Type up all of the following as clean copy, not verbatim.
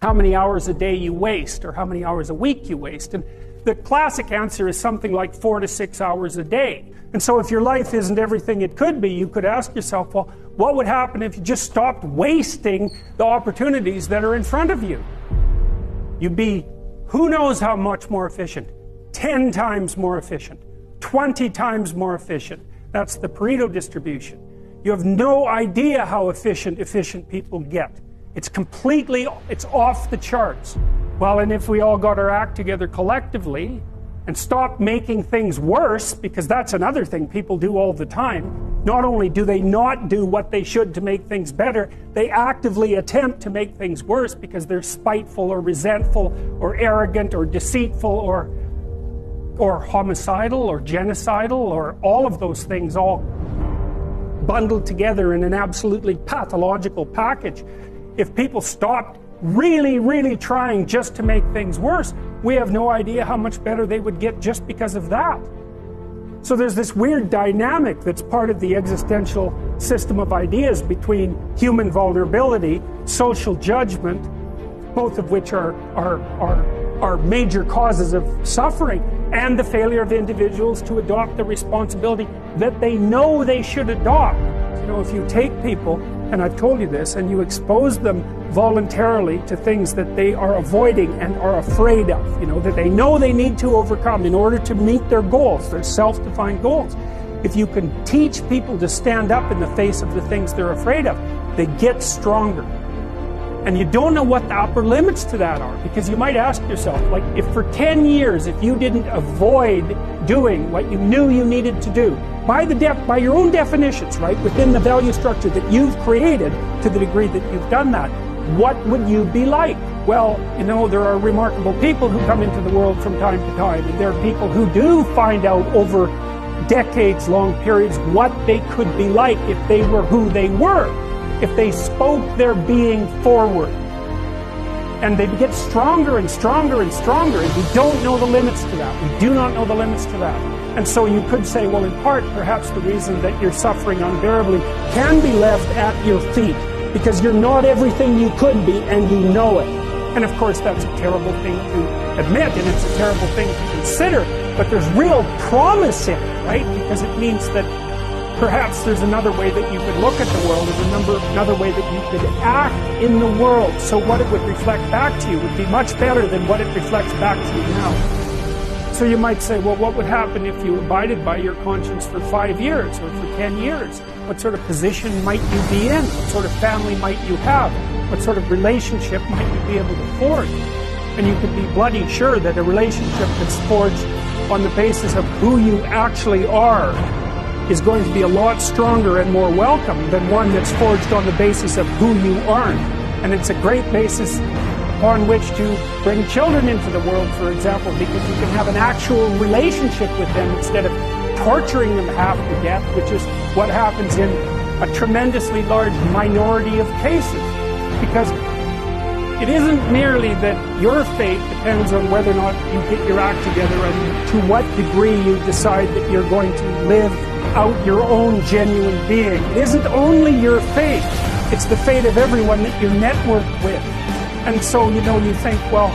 how many hours a day you waste or how many hours a week you waste. And the classic answer is something like 4 to 6 hours a day. And so if your life isn't everything it could be, you could ask yourself, well, what would happen if you just stopped wasting the opportunities that are in front of you? You'd be who knows how much more efficient. 10 times more efficient. 20 times more efficient. That's the Pareto distribution. You have no idea how efficient people get. It's off the charts. Well, and if we all got our act together collectively and stopped making things worse, because that's another thing people do all the time, not only do they not do what they should to make things better, they actively attempt to make things worse because they're spiteful or resentful or arrogant or deceitful or homicidal or genocidal or all of those things all bundled together in an absolutely pathological package. If people stopped really trying just to make things worse, we have no idea how much better they would get just because of that. So there's this weird dynamic that's part of the existential system of ideas between human vulnerability, social judgment, both of which are major causes of suffering, and the failure of individuals to adopt the responsibility that they know they should adopt. You know, if you take people, and I've told you this, and you expose them voluntarily to things that they are avoiding and are afraid of, you know, that they know they need to overcome in order to meet their goals, their self-defined goals. If you can teach people to stand up in the face of the things they're afraid of, they get stronger. And you don't know what the upper limits to that are, because you might ask yourself, like, if for 10 years, if you didn't avoid doing what you knew you needed to do, by your own definitions, right, within the value structure that you've created, to the degree that you've done that, what would you be like? Well, you know, there are remarkable people who come into the world from time to time, and there are people who do find out over decades-long periods what they could be like if they were who they were, if they spoke their being forward. And they get stronger and stronger and stronger, and we don't know the limits to that. We do not know the limits to that. And so you could say, well, in part, perhaps the reason that you're suffering unbearably can be left at your feet, because you're not everything you could be, and you know it. And of course, that's a terrible thing to admit, and it's a terrible thing to consider, but there's real promise in it, right? Because it means that perhaps there's another way that you could look at the world, and another way that you could act in the world, so what it would reflect back to you would be much better than what it reflects back to you now. So you might say, well, what would happen if you abided by your conscience for 5 years or for 10 years? What sort of position might you be in? What sort of family might you have? What sort of relationship might you be able to forge? And you could be bloody sure that a relationship that's forged on the basis of who you actually are is going to be a lot stronger and more welcome than one that's forged on the basis of who you aren't. And it's a great basis upon which to bring children into the world, for example, because you can have an actual relationship with them instead of torturing them half to death, which is what happens in a tremendously large minority of cases. Because it isn't merely that your fate depends on whether or not you get your act together and to what degree you decide that you're going to live out your own genuine being. It isn't only your fate, it's the fate of everyone that you're networked with. And so, you know, you think, well,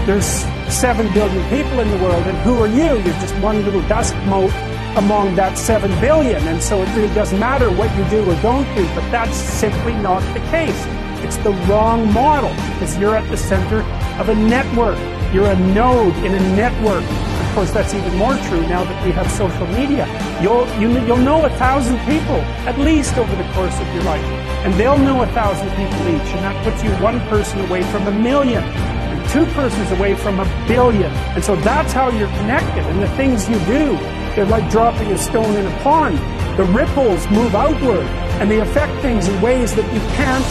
there's 7 billion people in the world, and who are you? You're just one little dust mote among that 7 billion, and so it really doesn't matter what you do or don't do, but that's simply not the case. It's the wrong model, because you're at the center of a network. You're a node in a network. Of course, that's even more true now that we have social media. You'll know 1,000 people, at least, over the course of your life. And they'll know 1,000 people each, and that puts you 1 person away from 1 million, and 2 persons away from 1 billion. And so that's how you're connected, and the things you do, they're like dropping a stone in a pond. The ripples move outward, and they affect things in ways that you can't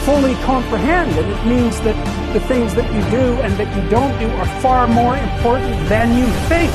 fully comprehend, and it means that the things that you do and that you don't do are far more important than you think.